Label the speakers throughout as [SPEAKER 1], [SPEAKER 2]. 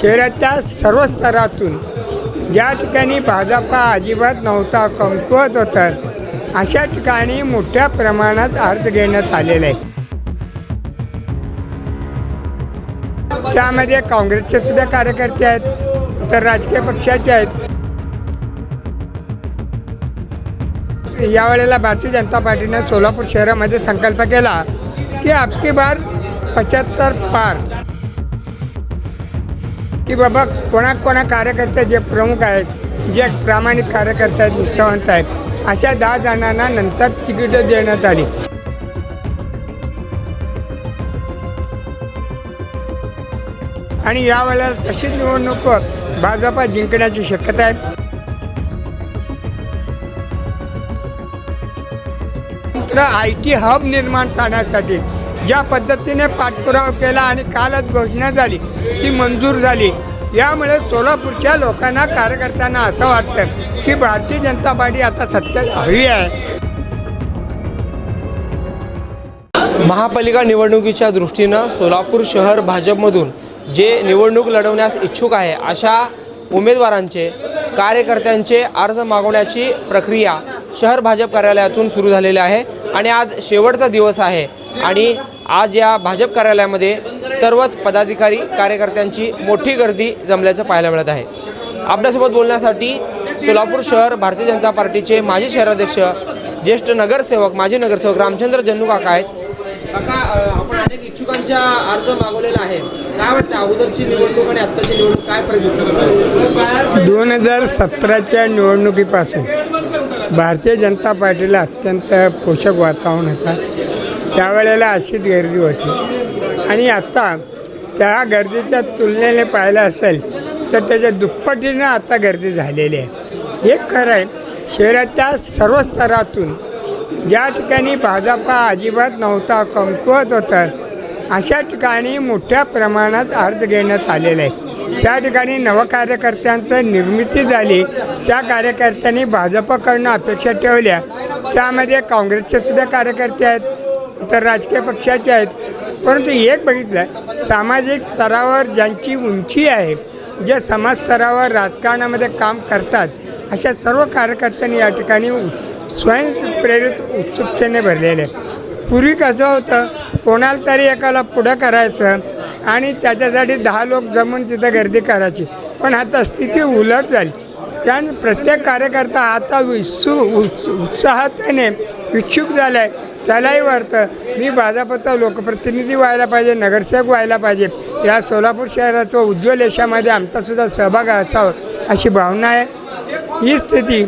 [SPEAKER 1] शहराच्या सर्व स्तरातून ज्या ठिकाणी भाजपा अजिबात नव्हता, कमकुवत होता, अशा ठिकाणी मोठ्या प्रमाणात अर्ज घेण्यात आलेला आहे. त्यामध्ये काँग्रेसचे सुद्धा कार्यकर्ते आहेत, तर राजकीय पक्षाचे आहेत. यावेळेला भारतीय जनता पार्टीने सोलापूर शहरामध्ये संकल्प केला की अबकी बार 75 पार, की बाबा कोणा कार्यकर्ते जे प्रमुख आहेत, जे प्रामाणिक कार्यकर्ते आहेत, निष्ठावंत आहेत, अशा 10 जणांना नंतर तिकीट देण्यात आली. आणि यावेळेला तशी निवडणूक भाजपा जिंकण्याची शक्यता आहे. IT हब निर्माण करण्यासाठी ज्या पद्धतीने पाठपुरावा केला आणि कालच घोषणा झाली ती मंजूर झाली. यामुळे सोलापूरच्या लोकांना, कार्यकर्त्यांना असं वाटतं की भारतीय जनता पार्टी आता सत्तेत हवी आहे.
[SPEAKER 2] महापालिका निवडणुकीच्या दृष्टीनं सोलापूर शहर भाजपमधून जे निवडणूक लढवण्यास इच्छुक आहे अशा उमेदवारांचे, कार्यकर्त्यांचे अर्ज मागवण्याची प्रक्रिया शहर भाजप कार्यालयातून सुरू झालेली आहे. आणि आज शेवटचा दिवस आहे आणि आज या भाजप कार्यालयामध्ये सर्वच पदाधिकारी, कार्यकर्त्यांची मोठी गर्दी जमल्याचं पाहायला मिळत आहे. आपल्यासोबत बोलण्यासाठी सोलापूर शहर भारतीय जनता पार्टीचे माजी शहराध्यक्ष, ज्येष्ठ नगरसेवक, माजी नगरसेवक रामचंद्र जन्नू काका आहेत. काका, आपण अनेक इच्छुकांच्या अर्ज मागवलेला आहे. काय वाटतं, अगोदरची निवडणूक आणि आत्ताची निवडणूक काय फरक दिसतो?
[SPEAKER 1] 2017च्या निवडणुकीपासून भारतीय जनता पार्टीला अत्यंत पोषक वातावरण होता. त्यावेळेला अशीच गर्दी होती आणि आता त्या गर्दीच्या तुलनेने पाहिलं असेल तर त्याच्या दुप्पटीनं आता गर्दी झालेली आहे. हे खरं आहे, शहराच्या सर्व स्तरातून ज्या ठिकाणी भाजपा अजिबात नव्हता, कमकुवत होता, अशा ठिकाणी मोठ्या प्रमाणात अर्ज घेण्यात आलेला आहे. त्या ठिकाणी नवकार्यकर्त्यांचं निर्मिती झाली. त्या कार्यकर्त्यांनी भाजपकडनं अपेक्षा ठेवल्या. त्यामध्ये काँग्रेसचे सुद्धा कार्यकर्ते आहेत, तर राजकीय पक्षाचे आहेत. परंतु एक बघितलं, सामाजिक स्तरावर ज्यांची उंची आहे, जे समाज स्तरावर राजकारणामध्ये काम करतात, अशा सर्व कार्यकर्त्यांनी या ठिकाणी स्वयंप्रेरित उत्सुकतेने भरलेले आहे. पूर्वी कसं होतं, कोणाला तरी एकाला पुढं करायचं आणि त्याच्यासाठी 10 लोक जमून तिथं गर्दी करायची. पण आता स्थिती उलट झाली. कारण प्रत्येक कार्यकर्ता आता उत्साहाने इच्छुक झाला आहे. त्यालाही वाटतं मी भाजपचा लोकप्रतिनिधी व्हायला पाहिजे, नगरसेवक व्हायला पाहिजे, या सोलापूर शहराचं उज्ज्वल यशामध्ये आमचासुद्धा सहभाग असावा अशी भावना आहे. ही स्थिती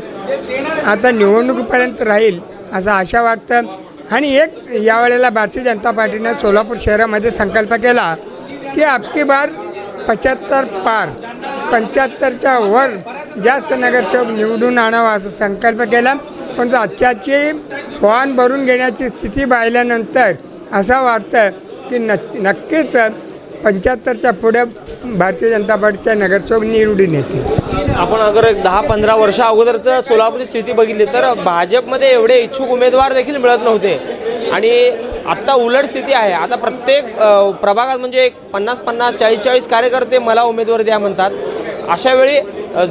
[SPEAKER 1] आता निवडणुकीपर्यंत राहील असं आशा वाटतं. आणि एक यावेळेला भारतीय जनता पार्टीने सोलापूर शहरामध्ये संकल्प केला की अबकी बार 75 पार, 75च्या वर जास्त नगरसेवक निवडून आणावा असा संकल्प केला. पण आजच्याची फॉर्म भरून घेण्याची स्थिती पाहिल्यानंतर असं वाटतं की नक्कीच 75च्या पुढे भारतीय जनता पार्टीच्या नगरसेवक निवडून येतील.
[SPEAKER 2] आपण अगर 10-15 वर्ष अगोदरचं सोलापूरची स्थिती बघितली तर भाजपमध्ये एवढे इच्छुक उमेदवार देखील मिळत नव्हते आणि आत्ता उलट स्थिती आहे. आता प्रत्येक प्रभागात म्हणजे 50-50, 40-40 कार्यकर्ते मला उमेदवार द्या म्हणतात. अशा वेळी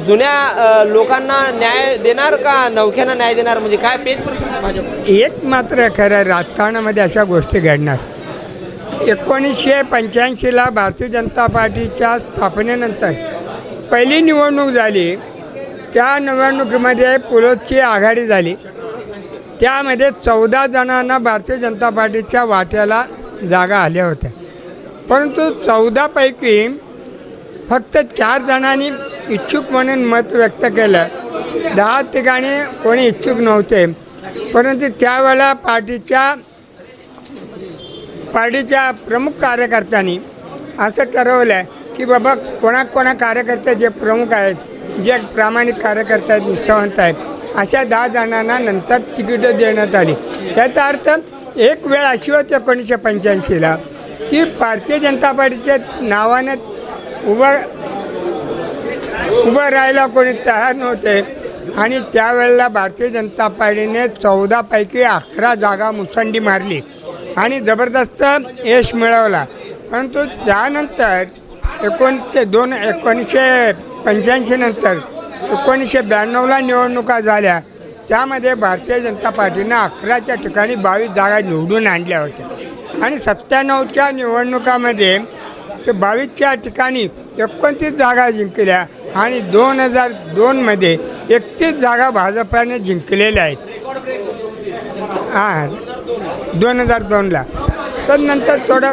[SPEAKER 2] जुन्या लोकांना न्याय देणार का नवख्यांना न्याय देणार, म्हणजे काय पेच प्रश्न भाजप?
[SPEAKER 1] एक मात्र खरं, राजकारणामध्ये अशा गोष्टी घडणार. 1985ला भारतीय जनता पार्टीच्या स्थापनेनंतर पहिली निवडणूक झाली. त्या निवडणुकीमध्ये पुलोदची आघाडी झाली. त्यामध्ये 14 जणांना भारतीय जनता पार्टीच्या वाट्याला जागा आल्या होत्या. परंतु 14 पैकी फक्त 4 जणांनी इच्छुक म्हणून मत व्यक्त केलं. 10 ठिकाणी कोणी इच्छुक नव्हते. परंतु त्यावेळेला पार्टीच्या प्रमुख कार्यकर्त्यांनी असं ठरवलं की बाबा कोणा कार्यकर्ते जे प्रमुख आहेत, जे प्रामाणिक कार्यकर्ते आहेत, निष्ठावंत आहेत, अशा 10 जणांना नंतर तिकीट देण्यात आली. याचा अर्थ एक वेळ अशी होती 1985ला की भारतीय जनता पार्टीच्या नावानं उभं राहायला कोणी तयार नव्हते आणि त्यावेळेला भारतीय जनता पार्टीने 14 पैकी 11 जागा मुसंडी मारली आणि जबरदस्त यश मिळवला. परंतु त्यानंतर 1985 नंतर 1992ला निवडणुका झाल्या. त्यामध्ये भारतीय जनता पार्टीनं 11च्या ठिकाणी 22 जागा निवडून आणल्या होत्या आणि 97च्या निवडणुकामध्ये ते 22च्या ठिकाणी 29 जागा जिंकल्या आणि 2002मध्ये 31 जागा भाजपाने जिंकलेल्या आहेत. 2002ला तर नंतर थोडं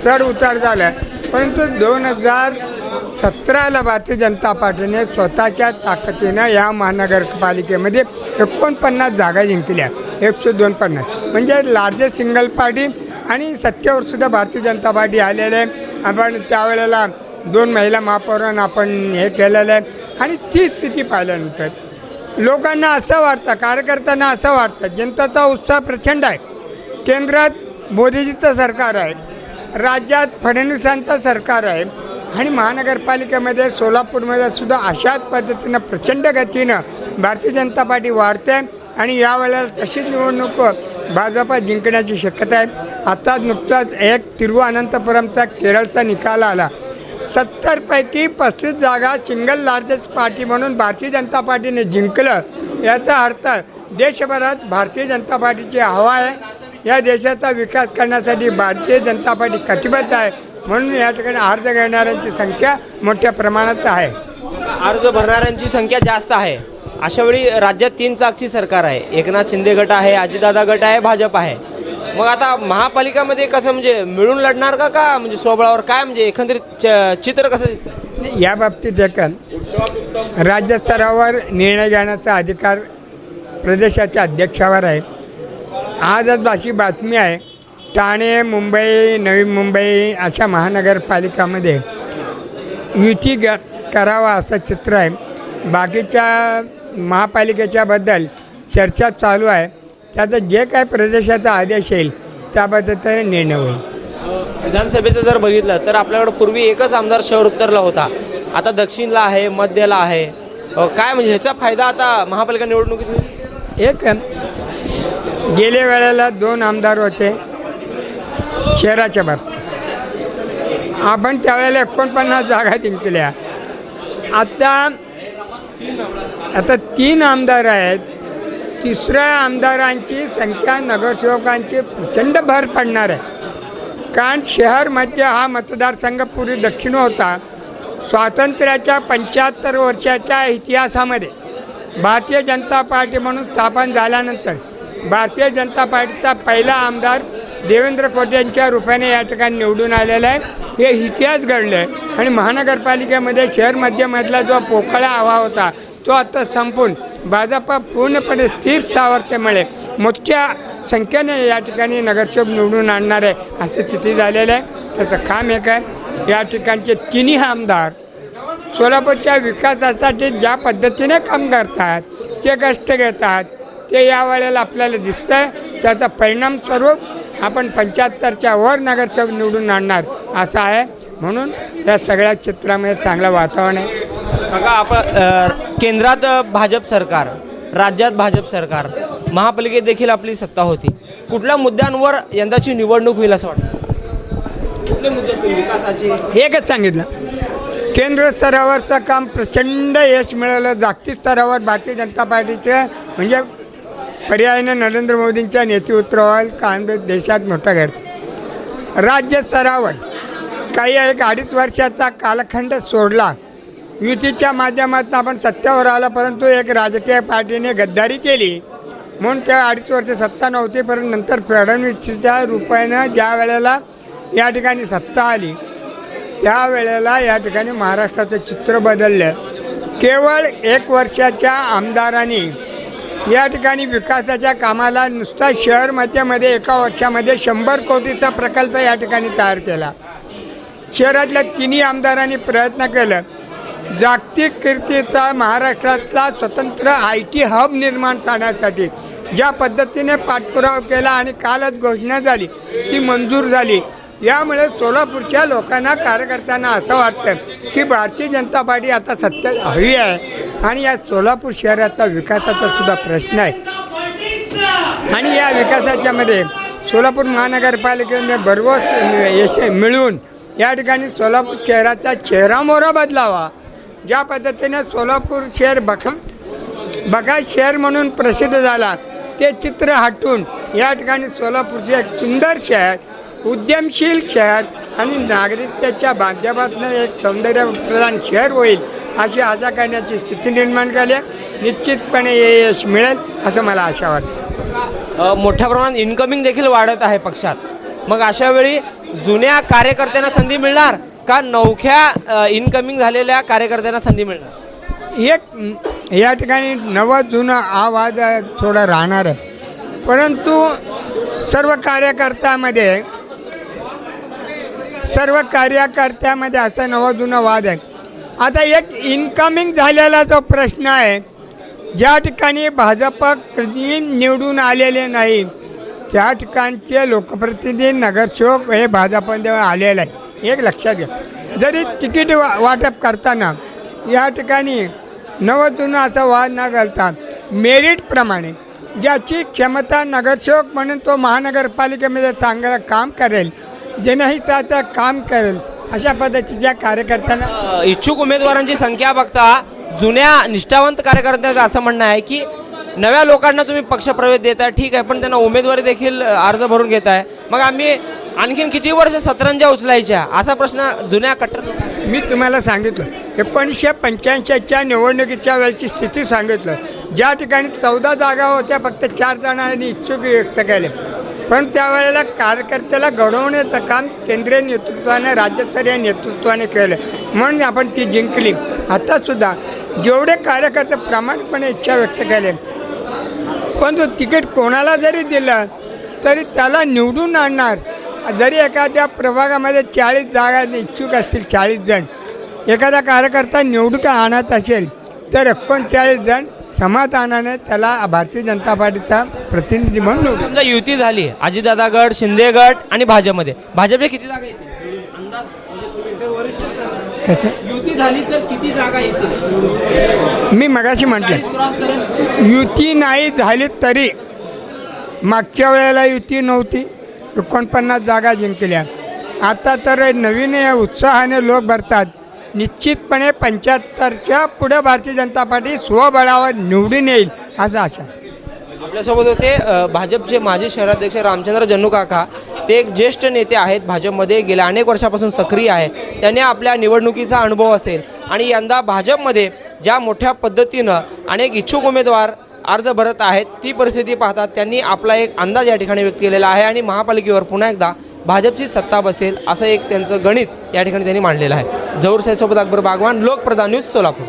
[SPEAKER 1] चढ उतार झाला, परंतु 2017ला भारतीय जनता पार्टीने स्वतःच्या ताकदीनं या महानगरपालिकेमध्ये 49 जागा जिंकल्या. 149 म्हणजे लार्जेस्ट सिंगल पार्टी आणि सत्तेवर सुद्धा भारतीय जनता पार्टी आलेलं आहे. आपण त्यावेळेला 2 महिला महापौरांना आपण हे केलेलं आहे आणि ती स्थिती पाहिल्यानंतर लोकांना असं वाटतं, कार्यकर्त्यांना असं वाटतं, जनतेचा उत्साह प्रचंड आहे. केंद्रात मोदीजीचं सरकार आहे, राज्यात फडणवीसांचं सरकार आहे आणि महानगरपालिकेमध्ये सोलापूरमध्ये सुद्धा अशाच पद्धतीनं प्रचंड गतीनं भारतीय जनता पार्टी वाढते आणि यावेळेला तशीच निवडणूक भाजपा जिंकण्याची शक्यता आहे. आता नुकताच एक तिरुवनंतपुरमचा केरळचा निकाल आला. 70 पैकी 35 जागा सिंगल लार्जेस्ट पार्टी म्हणून भारतीय जनता पार्टीने जिंकलं. याचा अर्थ देशभरात भारतीय जनता पार्टीची हवा आहे. या देशाचा विकास करण्यासाठी भारतीय जनता पार्टी कटिबद्ध आहे. म्हणून या ठिकाणी अर्ज करणाऱ्यांची संख्या मोठ्या प्रमाणात आहे.
[SPEAKER 2] अर्ज भरणाऱ्यांची संख्या जास्त आहे. अशावेळी राज्यात 3 चाकची सरकार आहे. एकनाथ शिंदे गट आहे, अजितदादा गट आहे, भाजप आहे. मग आता महापालिकामध्ये कसं म्हणजे मिळून लढणार का म्हणजे स्वबळावर काय म्हणजे एकंदरीत चित्र कसं दिसतं?
[SPEAKER 1] या बाबतीत एक राज्यस्तरावर निर्णय घेण्याचा अधिकार प्रदेशाच्या अध्यक्षावर आहे. आजच अशी बातमी आहे, ठाणे, मुंबई, नवी मुंबई अशा महानगरपालिकामध्ये युती करावा असं चित्र आहे. बाकीच्या महापालिकेच्याबद्दल चर्चा चालू आहे. त्याचं जे काय प्रदेशाचा आदेश येईल त्या पद्धतीने निर्णय होईल.
[SPEAKER 2] विधानसभेचं जर बघितलं तर आपल्याकडं पूर्वी एकच आमदार शहर उत्तरला होता, आता दक्षिणला आहे, मध्यला आहे. काय म्हणजे ह्याचा फायदा आता महापालिका निवडणुकीत?
[SPEAKER 1] एक गेल्या वेळेला 2 आमदार होते शहराच्या बाबतीत. आपण त्यावेळेला 49 जागा जिंकल्या. आता 3 आमदार आहेत. तिसऱ्या आमदारांची संख्या नगरसेवकांची प्रचंड भर पडणार आहे. कारण शहर मध्य हा मतदारसंघ पूर्वी दक्षिण होता. स्वातंत्र्याच्या 75 वर्षाच्या इतिहासामध्ये भारतीय जनता पार्टी म्हणून स्थापन झाल्यानंतर भारतीय जनता पार्टीचा पहिला आमदार देवेंद्र खोटेंच्या रूपाने या ठिकाणी निवडून आलेला आहे. हे इतिहास घडलं आहे आणि महानगरपालिकेमध्ये शहर मध्यमधला जो पोकळा हवा होता तो आता संपून भाजपा पूर्णपणे स्थिर स्थावरतेमुळे मोठ्या संख्येने या ठिकाणी नगरसेवक निवडून आणणार आहे असं स्थिती झालेलं आहे. त्याचं काम एक आहे, या ठिकाणचे 3 आमदार सोलापूरच्या विकासासाठी ज्या पद्धतीने काम करतात, ते कष्ट घेतात, ते यावेळेला आपल्याला दिसतं आहे. त्याचा परिणाम स्वरूप आपण 75च्या वर नगरसेवक निवडून आणणार असं आहे. म्हणून या सगळ्या चित्रामध्ये चांगलं वातावरण आहे.
[SPEAKER 2] बघा, आपण केंद्रात भाजप सरकार, राज्यात भाजप सरकार, महापालिकेत देखील आपली सत्ता होती. कुठल्या मुद्द्यांवर यंदाची निवडणूक होईल असं वाटतं? कुठले मुद्दे विकासाचे?
[SPEAKER 1] एकच सांगितलं, केंद्र स्तरावरचं काम प्रचंड यश मिळालं. जागतिक स्तरावर भारतीय जनता पार्टीचं म्हणजे पर्यायाने नरेंद्र मोदींच्या नेतृत्वावर काम देशात मोठा घडतं. राज्य स्तरावर काही 1-2.5 वर्षाचा कालखंड सोडला, युतीच्या माध्यमातून आपण सत्तेवर आला, परंतु एक राजकीय पार्टीने गद्दारी केली म्हणून त्या 2.5 वर्ष सत्ता नव्हती. परंतु नंतर फडणवीसच्या रूपानं ज्या वेळेला या ठिकाणी सत्ता आली त्यावेळेला या ठिकाणी महाराष्ट्राचं चित्र बदललं. केवळ 1 वर्षाच्या आमदारांनी या ठिकाणी विकासाच्या कामाला नुसता शहर मध्यमध्ये 1 वर्षामध्ये 100 कोटीचा प्रकल्प या ठिकाणी तयार केला. शहरातल्या 3 आमदारांनी प्रयत्न केलं. जागतिक कीर्तीचा महाराष्ट्रातला स्वतंत्र IT हब निर्माण करण्यासाठी ज्या पद्धतीने पाठपुरावा केला आणि कालच घोषणा झाली ती मंजूर झाली. यामुळे सोलापूरच्या लोकांना, कार्यकर्त्यांना असं वाटतं की भारतीय जनता पार्टी आता सत्तेत हवी आहे आणि या सोलापूर शहराचा विकासाचा सुद्धा प्रश्न आहे. आणि या विकासाच्यामध्ये सोलापूर महानगरपालिकेने भरघोस यश मिळवून या ठिकाणी सोलापूर शहराचा चेहरामोहरा बदलावा. ज्या पद्धतीने सोलापूर शहर बघा शहर म्हणून प्रसिद्ध झाला ते चित्र हटून या ठिकाणी सोलापूरचे एक सुंदर शहर, उद्यमशील शहर आणि नागरिकतेच्या माध्यमातून एक सौंदर्यप्रधान शहर होईल अशी आशा करण्याची स्थिती निर्माण झाली. निश्चितपणे हे यश मिळेल असं मला आशा वाटते.
[SPEAKER 2] मोठ्या प्रमाणात इन्कमिंग देखील वाढत आहे पक्षात. मग अशा वेळी जुन्या कार्यकर्त्यांना संधी मिळणार का नवख्या इन्कमिंग झालेल्या कार्यकर्त्यांना संधी मिळणार?
[SPEAKER 1] एक या ठिकाणी नवा जुना हा वाद थोडा राहणार आहे, परंतु सर्व कार्यकर्त्यामध्ये असा नवा जुना वाद आहे. आता एक इन्कमिंग झालेला जो प्रश्न आहे, ज्या ठिकाणी भाजप कधी निवडून आलेले नाही त्या ठिकाणचे लोकप्रतिनिधी नगरसेवक हे भाजपमध्ये आलेलं आहे. एक लक्षात घ्या, जरी तिकीट वाटप करताना या ठिकाणी नवजुना असा वाद न घालता मेरिटप्रमाणे ज्याची क्षमता नगरसेवक म्हणून तो महानगरपालिकेमध्ये चांगलं काम करेल, जनहिताचं काम करेल अशा पद्धतीच्या कार्यकर्त्यांना
[SPEAKER 2] इच्छुक उमेदवारांची संख्या बघता जुन्या निष्ठावंत कार्यकर्त्यांचं असं म्हणणं आहे की नव्या लोकांना तुम्ही पक्षप्रवेश देताय ठीक आहे, पण त्यांना उमेदवारी देखील अर्ज भरून घेताय, मग आम्ही आणखीन किती वर्ष सतरंजा उचलायच्या असा प्रश्न जुन्या कट्टर.
[SPEAKER 1] मी तुम्हाला सांगितलं 1985च्या निवडणुकीच्या वेळची स्थिती सांगितलं. ज्या ठिकाणी 14 जागा होत्या फक्त 4 जणांनी इच्छुक व्यक्त केले, पण त्यावेळेला कार्यकर्त्याला घडवण्याचं काम केंद्रीय नेतृत्वाने राज्यस्तरीय नेतृत्वाने केलं म्हणून आपण ती जिंकली. आतासुद्धा जेवढे कार्यकर्ते प्रामाणिकपणे इच्छा व्यक्त केले, पण तो तिकीट कोणाला जरी दिलं तरी त्याला निवडून आणणार. जरी एखाद्या प्रभागामध्ये 40 जागा इच्छुक असतील, 40 जण एखादा कार्यकर्ता निवडून आणत असेल तर 39 जण समाधानाने त्याला भारतीय जनता पार्टीचा प्रतिनिधी म्हणून निवडून.
[SPEAKER 2] समजा युती झाली, अजितदादा गट, शिंदे गट आणि भाजपमध्ये, भाजपचे किती जागा येतील अंदाज?
[SPEAKER 1] कसं
[SPEAKER 2] युती झाली तर किती जागा येतील?
[SPEAKER 1] मी मगाशी म्हटलं युती नाही झाली तरी मागच्या वेळेला युती नव्हती, 49 जागा जिंकल्या. आता तर नवीन उत्साहाने लोक भरतात. निश्चितपणे 75च्या पुढे भारतीय जनता पार्टी स्वबळावर निवडून येईल असं आशा.
[SPEAKER 2] आपल्यासोबत होते भाजपचे माजी शहराध्यक्ष रामचंद्र जन्नू काका. ते एक ज्येष्ठ नेते आहेत, भाजपमध्ये गेल्या अनेक वर्षापासून सक्रिय आहे. त्यांनी आपल्या निवडणुकीचा अनुभव असेल आणि यंदा भाजपमध्ये ज्या मोठ्या पद्धतीनं अनेक इच्छुक उमेदवार अर्ज भरत आहेत ती परिस्थिती पाहतात त्यांनी आपला एक अंदाज या ठिकाणी व्यक्त केलेला आहे आणि महापालिकेवर पुन्हा एकदा भाजपची सत्ता बसेल असं एक त्यांचं गणित या ठिकाणी त्यांनी मांडलेलं आहे. जहूर साहेबसोबत अकबर बागवान, लोकप्रधान न्यूज, सोलापूर.